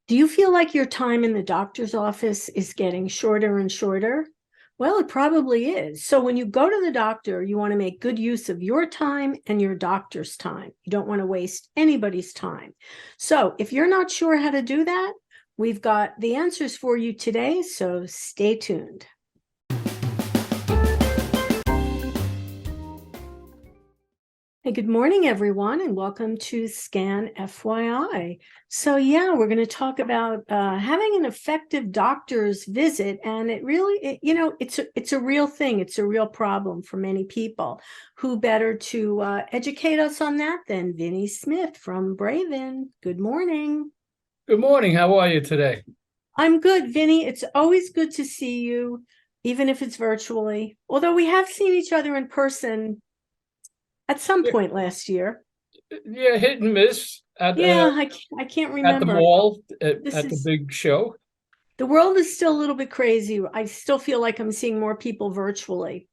Do you feel like your time in the doctor's office is getting shorter and shorter? Well, it probably is. So when you go to the doctor, you want to make good use of your time and your doctor's time. You don't want to waste anybody's time. So if you're not sure how to do that, we've got the answers for you today. So stay tuned. Hey, good morning, everyone, and welcome to Scan FYI. So yeah, we're going to talk about having an effective doctor's visit, and it's a real thing. It's a real problem for many people. Who better to educate us on that than Vinny Smith from Braven? Good morning. Good morning. How are you today? I'm good, Vinny. It's always good to see you, even if it's virtually. Although we have seen each other in person at some Yeah, point last year. yeah, hit and miss Yeah, I can't at the remember. mall This at the is big show. The world is still a little bit crazy. I still feel like I'm seeing more people virtually,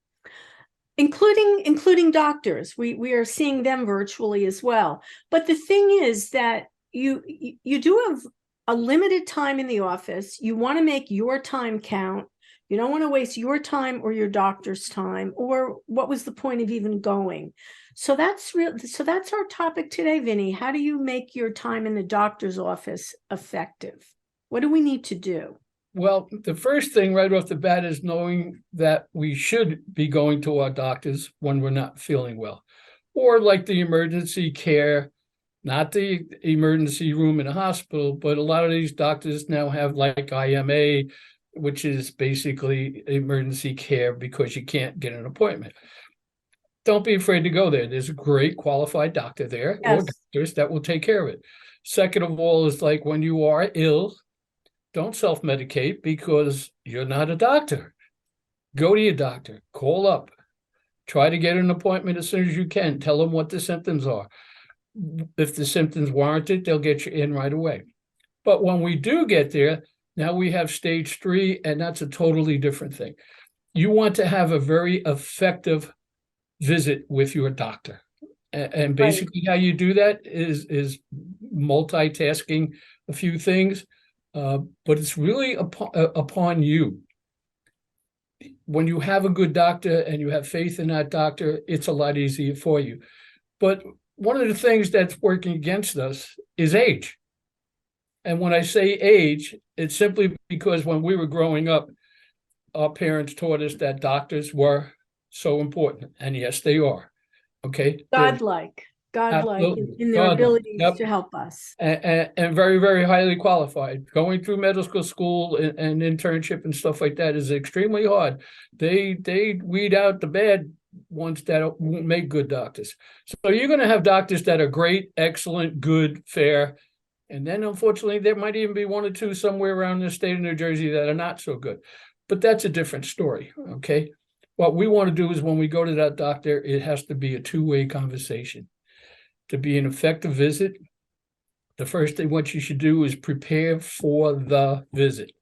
including doctors. We are seeing them virtually as well. But the thing is that you do have a limited time in the office. You want to make your time count. You don't want to waste your time or your doctor's time, or what was the point of even going? So that's real. So that's our topic today, Vinny. How do you make your time in the doctor's office effective? What do we need to do? Well, the first thing right off the bat is knowing that we should be going to our doctors when we're not feeling well, or like the emergency care, not the emergency room in a hospital, but a lot of these doctors now have like IMA, which is basically emergency care because you can't get an appointment. Don't be afraid to go there. There's a great qualified doctor there or Yes. doctors that will take care of it. Second of all, is like when you are ill, don't self-medicate because you're not a doctor. Go to your doctor, call up, try to get an appointment as soon as you can. Tell them what the symptoms are. If the symptoms warrant it, they'll get you in right away. But when we do get there, now we have stage 3, and that's a totally different thing. You want to have a very effective visit with your doctor. And Right. basically how you do that is multitasking a few things, but it's really upon you. When you have a good doctor and you have faith in that doctor, it's a lot easier for you. But one of the things that's working against us is age. And when I say age, it's simply because when we were growing up, our parents taught us that doctors were so important. And yes, they are. Okay. They're Godlike absolutely in their godlike. abilities Yep. to help us. And very, very highly qualified. Going through medical school and internship and stuff like that is extremely hard. They weed out the bad ones that won't make good doctors. So you're going to have doctors that are great, excellent, good, fair. And then unfortunately, there might even be one or two somewhere around the state of New Jersey that are not so good. But that's a different story. Okay. What we want to do is when we go to that doctor, it has to be a two-way conversation. To be an effective visit, the first thing what you should do is prepare for the visit.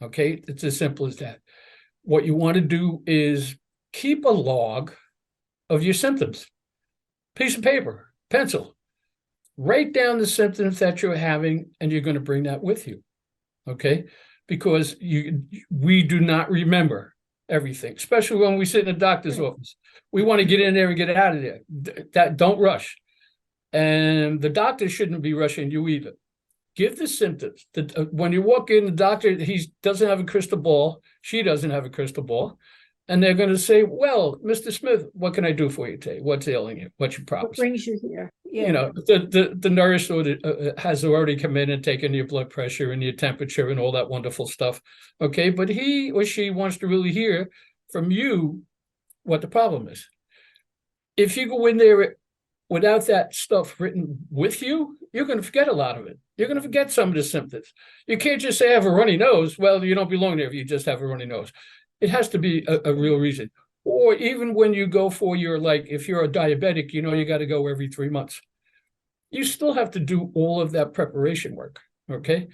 Okay, it's as simple as that. What you want to do is keep a log of your symptoms. Piece of paper, pencil. Write down the symptoms that you're having, and you're going to bring that with you. Okay, because we do not remember everything, especially when we sit in a doctor's office. We want to get in there and get out of there. That don't rush. And the doctor shouldn't be rushing you either. Give the symptoms. When you walk in, the doctor, he doesn't have a crystal ball. She doesn't have a crystal ball. And they're going to say, well, Mr. Smith, what can I do for you today? What's ailing you? What's your What problems? brings you here? You Yeah. know, the nurse has already come in and taken your blood pressure and your temperature and all that wonderful stuff. Okay, but he or she wants to really hear from you what the problem is. If you go in there without that stuff written with you, you're going to forget a lot of it. You're going to forget some of the symptoms. You can't just say I have a runny nose. Well, you don't belong there if you just have a runny nose. It has to be a real reason. Or even when you go for your, like, if you're a diabetic, you got to go every 3 months. You still have to do all of that preparation work. Okay.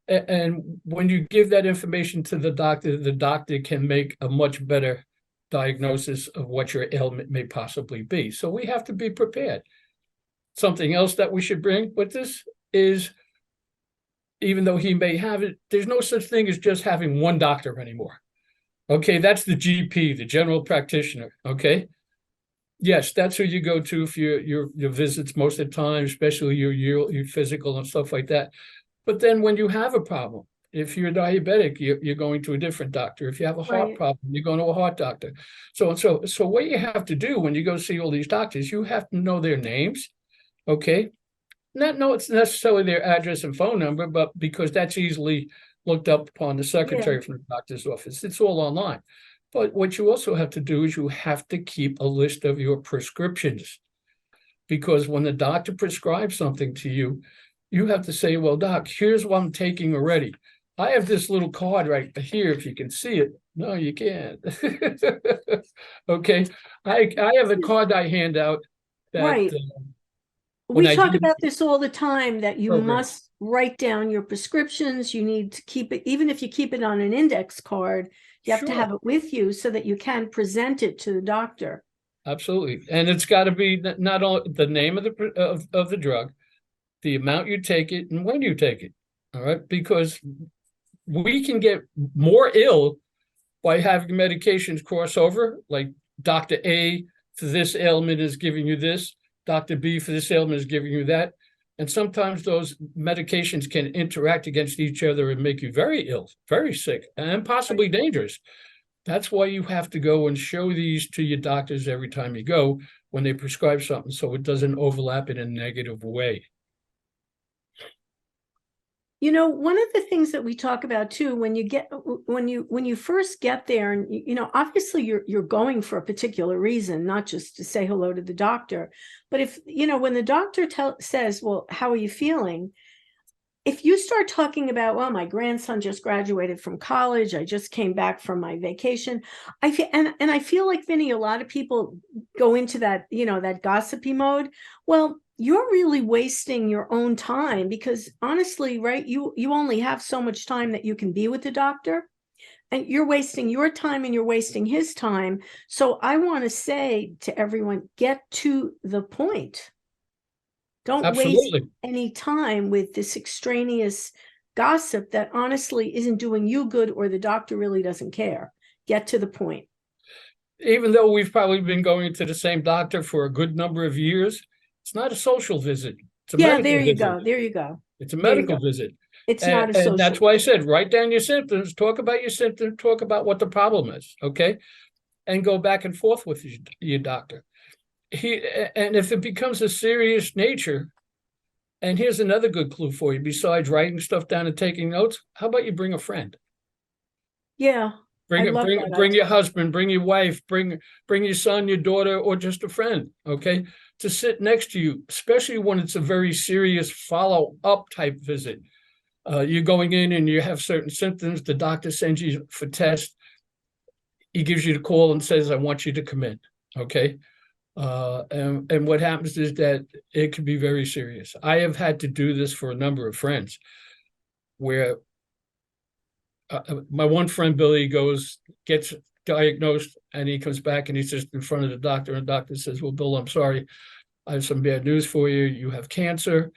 And when you give that information to the doctor can make a much better diagnosis of what your ailment may possibly be. So we have to be prepared. Something else that we should bring with this is even though he may have it, there's no such thing as just having one doctor anymore. Okay, that's the GP, the general practitioner. Okay, yes, that's who you go to for your visits most of the time, especially your physical and stuff like that. But then when you have a problem, if you're diabetic, you're going to a different doctor. If you have a heart Right. problem, you're going to a heart doctor. So what you have to do when you go see all these doctors, you have to know their names. Okay, not know it's necessarily their address and phone number, but because that's easily looked up upon the Yeah. secretary from the doctor's office. It's all online. But what you also have to do is you have to keep a list of your prescriptions, because when the doctor prescribes something to you, you have to say, well, doc, here's what I'm taking already. I have this little card right here, if you can see it. No, you can't. Okay. I have a card I hand out that Right. when We I do talk the about this all the time, that you program. must write down your prescriptions. You need to keep it, even if you keep it on an index card, you have to Sure. have it with you so that you can present it to the doctor. Absolutely. And it's got to be not only the name of of the drug, the amount you take it, and when you take it. All right. Because we can get more ill by having medications cross over, like Dr. A for this ailment is giving you this, Dr. B for this ailment is giving you that. And sometimes those medications can interact against each other and make you very ill, very sick, and possibly dangerous. That's why you have to go and show these to your doctors every time you go when they prescribe something, so it doesn't overlap in a negative way. You know, one of the things that we talk about too, when you first get there, and obviously you're going for a particular reason, not just to say hello to the doctor, but if when the doctor says, well, how are you feeling? If you start talking about, well, my grandson just graduated from college, I just came back from my vacation, I feel, and I feel like, Vinny, a lot of people go into that, that gossipy mode. Well, you're really wasting your own time, because honestly, right, you only have so much time that you can be with the doctor, and you're wasting your time and you're wasting his time. So I want to say to everyone, get to the point. Don't waste Absolutely. any time with this extraneous gossip that honestly isn't doing you good, or the doctor really doesn't care. Get to the point. Even though we've probably been going to the same doctor for a good number of years, it's not a social visit. It's a Yeah, medical there you visit. go. There you go. It's a There you medical go. visit. It's And, not a and social. that's why I said, write down your symptoms, talk about your symptoms, talk about what the problem is. Okay. And go back and forth with your doctor. And if it becomes a serious nature, and here's another good clue for you, besides writing stuff down and taking notes, how about you bring a friend? Yeah, I Bring it, love bring that bring your idea. husband, bring your wife, bring your son, your daughter, or just a friend, okay, to sit next to you, especially when it's a very serious follow-up type visit. You're going in and you have certain symptoms, the doctor sends you for tests, he gives you the call and says, I want you to come in, okay? And what happens is that it can be very serious. I have had to do this for a number of friends where my one friend Billy gets diagnosed, and he comes back and he's just in front of the doctor, and the doctor says, well, Bill, I'm sorry, I have some bad news for you. You have cancer.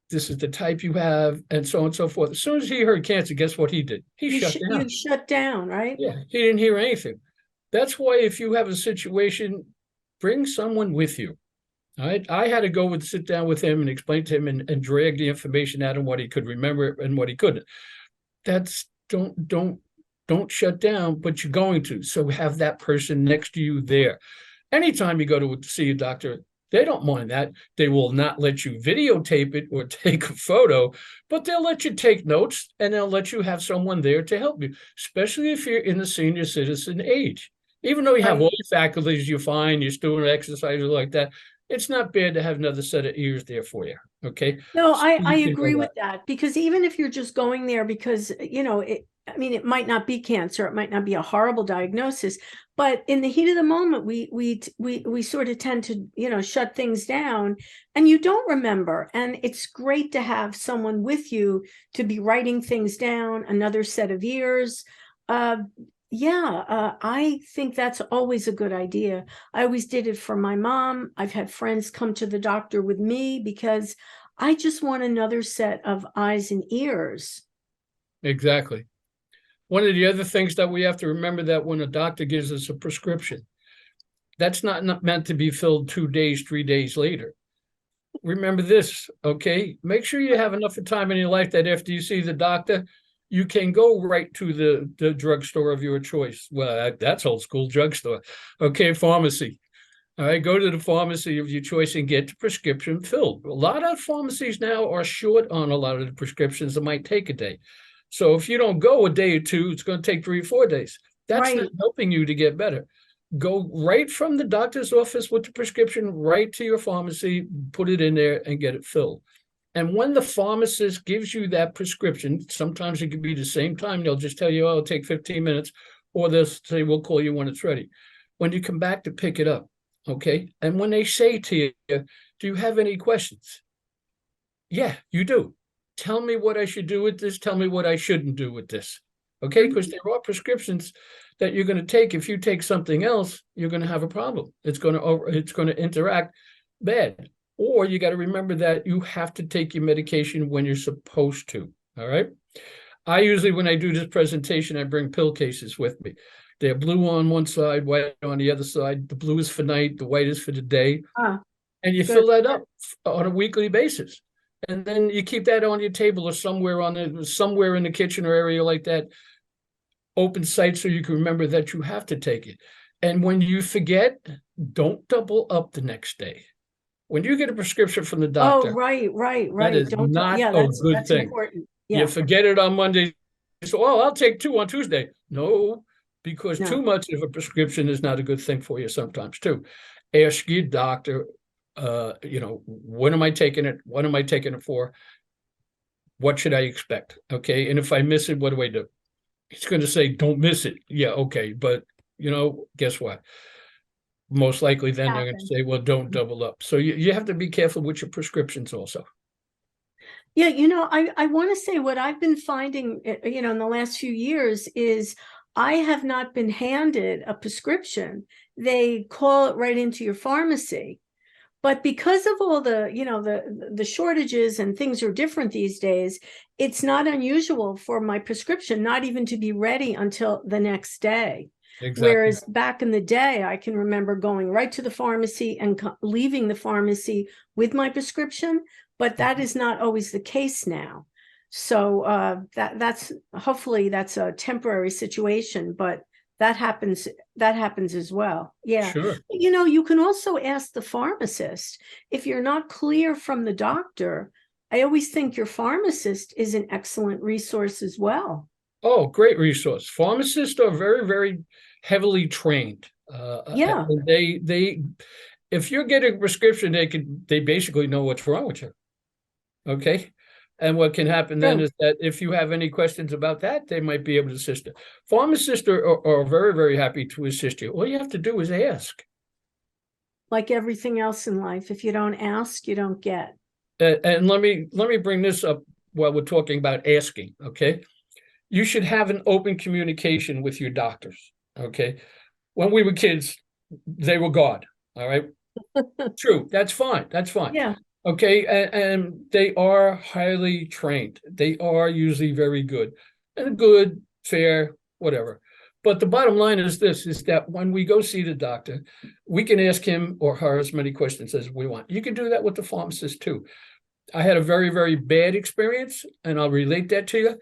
This is the type you have, and so on and so forth. As soon as he heard cancer, guess what he did? He shut You down. shut down, right? Yeah, he didn't hear anything. That's why if you have a situation, bring someone with you. All right. I had to go and sit down with him and explain to him and drag the information out of what he could remember and what he couldn't. That's don't shut down, but you're going to. So have that person next to you there. Anytime you go to see a doctor, they don't mind that. They will not let you videotape it or take a photo, but they'll let you take notes, and they'll let you have someone there to help you, especially if you're in the senior citizen age. Even though you have Right. all your faculties, you're fine, you're doing exercises like that, it's not bad to have another set of ears there for you. Okay. No, So I you can agree relax. with that, because even if you're just going there because, I mean, it might not be cancer, it might not be a horrible diagnosis, but in the heat of the moment, we sort of tend to, shut things down, and you don't remember. And it's great to have someone with you to be writing things down, another set of ears. I think that's always a good idea. I always did it for my mom. I've had friends come to the doctor with me because I just want another set of eyes and ears. Exactly. One of the other things that we have to remember, that when a doctor gives us a prescription, that's not meant to be filled 2 days, 3 days later. Remember this, okay? Make sure you have enough time in your life that after you see the doctor, you can go right to the drugstore of your choice. Well, that's old school, drugstore. Okay, pharmacy. All right, go to the pharmacy of your choice and get the prescription filled. A lot of pharmacies now are short on a lot of the prescriptions that might take a day. So if you don't go a day or two, it's going to take 3 or 4 days. That's Right. not helping you to get better. Go right from the doctor's office with the prescription right to your pharmacy, put it in there and get it filled. And when the pharmacist gives you that prescription, sometimes it could be the same time. They'll just tell you, oh, it'll take 15 minutes, or they'll say, we'll call you when it's ready. When you come back to pick it up, okay? And when they say to you, do you have any questions? Yeah, you do. Tell me what I should do with this. Tell me what I shouldn't do with this. Okay, because there are prescriptions that you're going to take. If you take something else, you're going to have a problem. It's going to interact bad. Or you got to remember that you have to take your medication when you're supposed to. All right. I usually, when I do this presentation, I bring pill cases with me. They're blue on one side, white on the other side. The blue is for night, the white is for the day. And you Good. fill that up on a weekly basis. And then you keep that on your table or somewhere in the kitchen or area like that, open sight, so you can remember that you have to take it. And when you forget, don't double up the next day. When you get a prescription from the doctor, right. that is Don't, not yeah, a good that's thing. important. You Yeah. forget it on Monday. So, oh, I'll take 2 on Tuesday. No, because No. too much of a prescription is not a good thing for you sometimes too. Ask your doctor, when am I taking it? What am I taking it for? What should I expect? Okay. And if I miss it, what do I do? He's going to say, don't miss it. Yeah. Okay. But, guess what? Most likely then they're going to say, well, don't double up. So you have to be careful with your prescriptions also. Yeah, I want to say what I've been finding, in the last few years is I have not been handed a prescription. They call it right into your pharmacy. But because of all the shortages and things are different these days, it's not unusual for my prescription not even to be ready until the next day. Exactly. Whereas back in the day, I can remember going right to the pharmacy and leaving the pharmacy with my prescription, but that is not always the case now. So that's hopefully that's a temporary situation, but that happens as well. Yeah. Sure. You can also ask the pharmacist if you're not clear from the doctor. I always think your pharmacist is an excellent resource as well. Oh, great resource. Pharmacists are very, very heavily trained. Yeah. They if you're getting a prescription, they basically know what's wrong with you. Okay. And what can happen then is that if you have any questions about that, they might be able to assist you. Pharmacists are very, very happy to assist you. All you have to do is ask. Like everything else in life, if you don't ask, you don't get. And let me bring this up while we're talking about asking. Okay. You should have an open communication with your doctors. Okay. When we were kids, they were God. All right. True. That's fine. That's fine. Yeah. Okay. And they are highly trained. They are usually very good and good, fair, whatever. But the bottom line is this, is that when we go see the doctor, we can ask him or her as many questions as we want. You can do that with the pharmacist too. I had a very, very bad experience, and I'll relate that to you.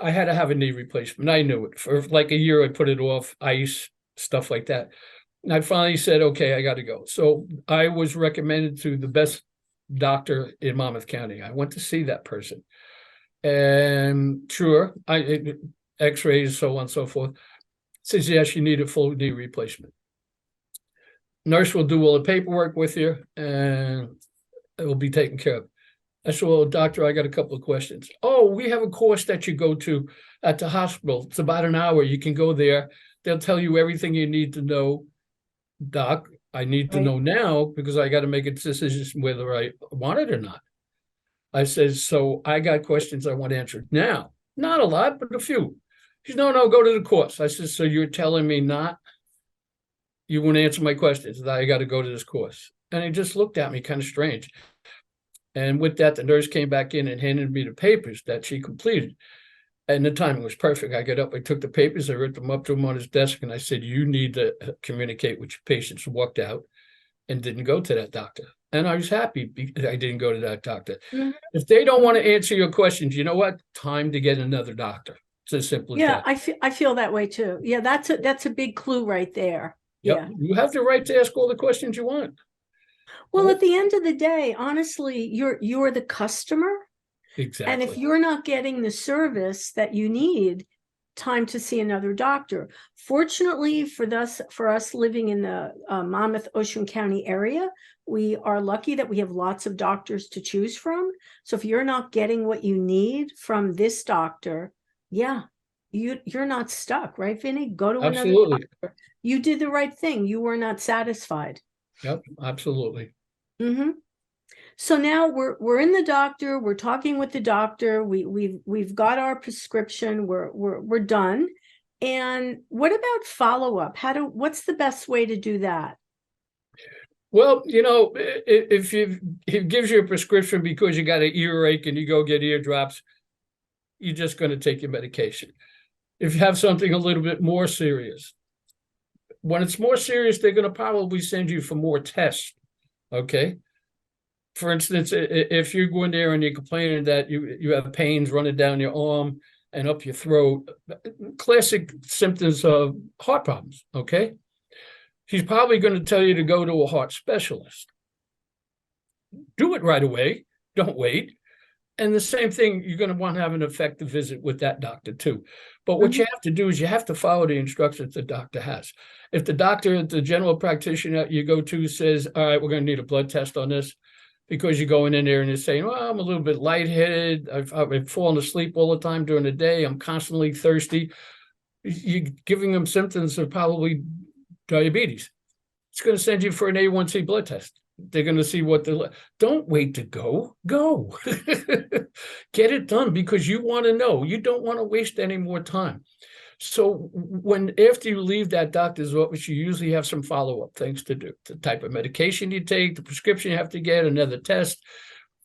I had to have a knee replacement. I knew it. For like a year, I put it off, ice, stuff like that. And I finally said, okay, I got to go. So I was recommended to the best doctor in Monmouth County. I went to see that person. And sure, x-rays, so on and so forth. Says, yes, you need a full knee replacement. Nurse will do all the paperwork with you, and it will be taken care of. I said, well, doctor, I got a couple of questions. Oh, we have a course that you go to at the hospital. It's about an hour. You can go there. They'll tell you everything you need to know. Doc, I need to know now because I got to make a decision whether I want it or not. I said, so I got questions I want answered now. Not a lot, but a few. She said, no, go to the course. I said, so you're telling me you won't answer my questions, that I got to go to this course. And he just looked at me kind of strange. And with that, the nurse came back in and handed me the papers that she completed. And the timing was perfect. I got up, I took the papers, I wrote them up to him on his desk, and I said, you need to communicate with your patients. Walked out and didn't go to that doctor. And I was happy because I didn't go to that doctor. Mhm. If they don't want to answer your questions, you know what? Time to get another doctor. It's as simple as Yeah, that. I feel that way too. Yeah, that's a big clue right there. Yep. Yeah. You have the right to ask all the questions you want. Well, at the end of the day, honestly, you're the customer. And if Exactly. you're not getting the service that you need, time to see another doctor. Fortunately for us living in the Monmouth Ocean County area, we are lucky that we have lots of doctors to choose from. So if you're not getting what you need from this doctor, yeah, you're not stuck, right, Vinny? Go to another Absolutely. doctor. You did the right thing. You were not satisfied. Yep. Absolutely. Mm-hmm. So now we're in the doctor, we're talking with the doctor, we've got our prescription, we're done. And what about follow-up? What's the best way to do that? Well, if he gives you a prescription because you got an earache and you go get eardrops, you're just going to take your medication. If you have something a little bit more serious, when it's more serious, they're going to probably send you for more tests. Okay. For instance, if you're going there and you're complaining that you have pains running down your arm and up your throat, classic symptoms of heart problems. Okay. He's probably going to tell you to go to a heart specialist. Do it right away. Don't wait. And the same thing, you're going to want to have an effective visit with that doctor too. But what you have to do is you have to follow the instructions the doctor has. If the doctor, the general practitioner you go to says, all right, we're going to need a blood test on this, because you're going in there and you're saying, well, I'm a little bit lightheaded. I've fallen asleep all the time during the day. I'm constantly thirsty. You're giving them symptoms of probably diabetes. It's going to send you for an A1C blood test. They're going to see what don't wait to go. Get it done because you want to know. You don't want to waste any more time. So after you leave that doctor's office, you usually have some follow-up things to do. The type of medication you take, the prescription you have to get, another test,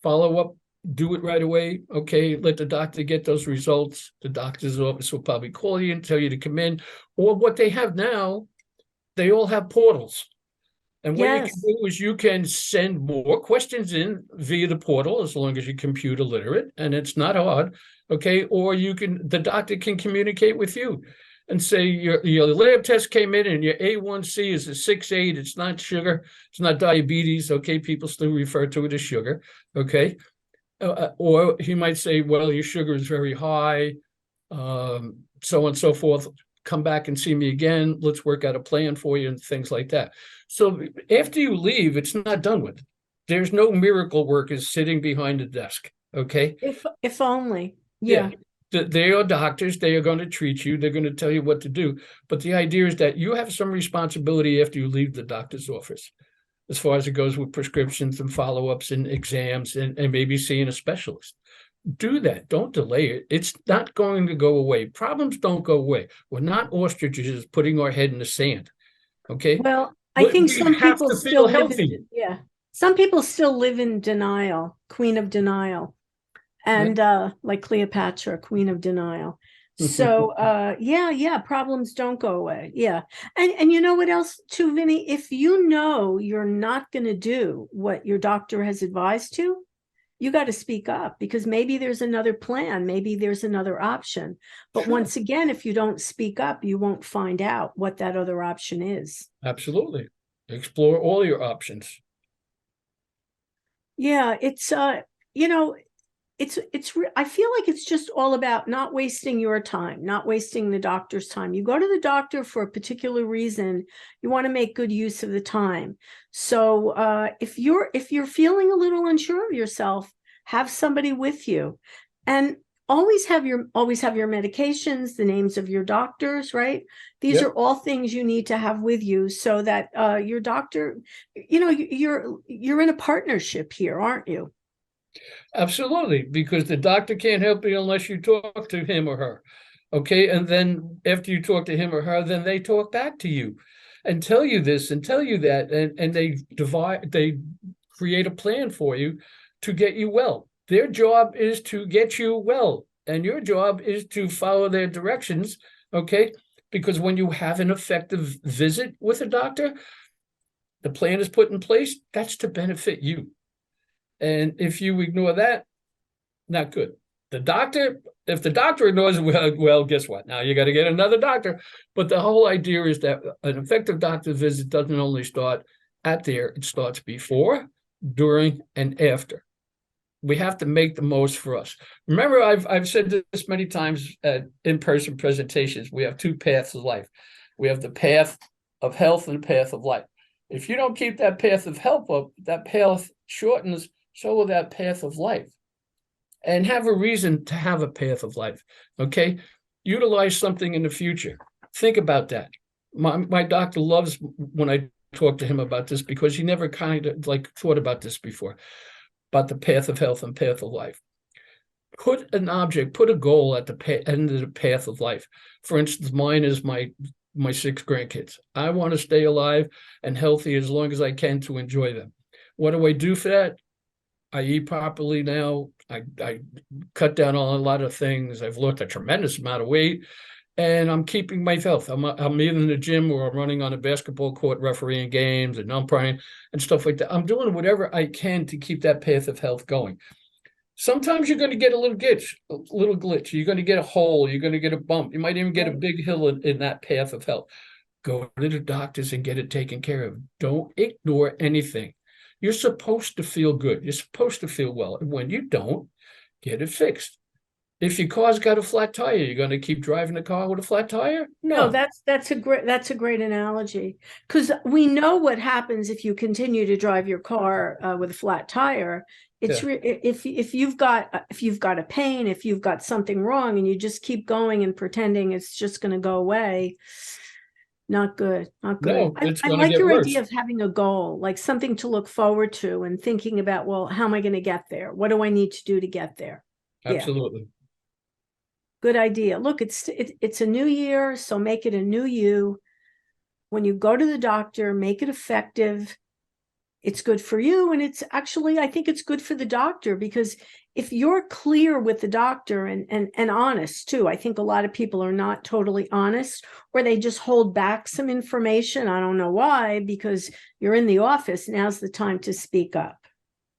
follow up, do it right away. Okay, let the doctor get those results. The doctor's office will probably call you and tell you to come in. Or what they have now, they all have portals. And what you can Yes. do is you can send more questions in via the portal, as long as you're computer literate, and it's not hard. Okay. Or the doctor can communicate with you and say your lab test came in and your A1C is a 6.8. It's not sugar. It's not diabetes. Okay. People still refer to it as sugar. Okay. Or he might say, well, your sugar is very high, so on and so forth. Come back and see me again. Let's work out a plan for you and things like that. So after you leave, it's not done with. There's no miracle workers sitting behind the desk. Okay. If only. Yeah. Yeah. They are doctors. They are going to treat you. They're going to tell you what to do. But the idea is that you have some responsibility after you leave the doctor's office, as far as it goes with prescriptions and follow-ups and exams and maybe seeing a specialist. Do that. Don't delay it. It's not going to go away. Problems don't go away. We're not ostriches putting our head in the sand. Okay. Well, I But think we some have people to feel still live healthy. yeah. Some people still live in denial, queen of denial. And like Cleopatra, queen of denial. So yeah, problems don't go away. Yeah. And you know what else too, Vinny? If you know you're not going to do what your doctor has advised to, you got to speak up, because maybe there's another plan, maybe there's another option. But Sure. once again, if you don't speak up, you won't find out what that other option is. Absolutely. Explore all your options. Yeah, it's you know, I feel like it's just all about not wasting your time, not wasting the doctor's time. You go to the doctor for a particular reason, you want to make good use of the time. So if you're feeling a little unsure of yourself, have somebody with you. And always have your medications, the names of your doctors, right? These Yep. are all things you need to have with you, so that your doctor, you're in a partnership here, aren't you? Absolutely, because the doctor can't help you unless you talk to him or her. Okay. And then after you talk to him or her, then they talk back to you and tell you this and tell you that. And they create a plan for you to get you well. Their job is to get you well, and your job is to follow their directions, okay? Because when you have an effective visit with a doctor, the plan is put in place, that's to benefit you. And if you ignore that, not good. If the doctor ignores it, well, guess what? Now you got to get another doctor. But the whole idea is that an effective doctor visit doesn't only start at there, it starts before, during, and after. We have to make the most for us. Remember, I've said this many times at in-person presentations. We have two paths of life. We have the path of health and the path of life. If you don't keep that path of health up, that path shortens, so will that path of life. And have a reason to have a path of life, okay? Utilize something in the future. Think about that. My doctor loves when I talk to him about this, because he never kind of like thought about this before, about the path of health and path of life. Put an object, put a goal at the end of the path of life. For instance, mine is my 6 grandkids. I want to stay alive and healthy as long as I can to enjoy them. What do I do for that? I eat properly now. I cut down on a lot of things. I've lost a tremendous amount of weight, and I'm keeping my health. I'm either in the gym or I'm running on a basketball court, refereeing games and umpiring and stuff like that. I'm doing whatever I can to keep that path of health going. Sometimes you're going to get a little glitch. You're going to get a hole. You're going to get a bump. You might even get a big hill in that path of health. Go to the doctors and get it taken care of. Don't ignore anything. You're supposed to feel good. You're supposed to feel well. And when you don't, get it fixed. If your car's got a flat tire, you're going to keep driving the car with a flat tire? No. That's a great analogy, because we know what happens if you continue to drive your car with a flat tire. It's if you've got a pain, if you've got something wrong, and you just keep going and pretending it's just going to go away. Not good. Not good. No, it's I going to like get your worse. idea of having a goal, like something to look forward to, and thinking about, well, how am I going to get there? What do I need to do to get there? Absolutely. Yeah. Good idea. Look, it's a new year, so make it a new you. When you go to the doctor, make it effective. It's good for you, and it's actually, I think it's good for the doctor, because if you're clear with the doctor and honest too, I think a lot of people are not totally honest, or they just hold back some information. I don't know why, because you're in the office. Now's the time to speak up.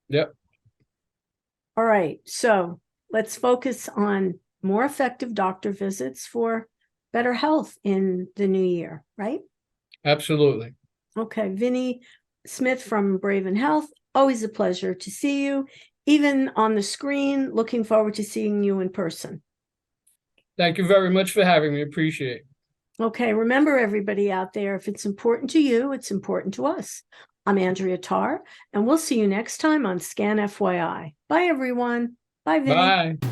Yep. All right. So let's focus on more effective doctor visits for better health in the new year, right? Absolutely. Okay. Vinny Smith from Braven Health. Always a pleasure to see you, even on the screen. Looking forward to seeing you in person. Thank you very much for having me. Appreciate it. Okay, remember, everybody out there, if it's important to you, it's important to us. I'm Andrea Tarr, and we'll see you next time on Scan FYI. Bye, everyone. Bye, Vinny. Bye.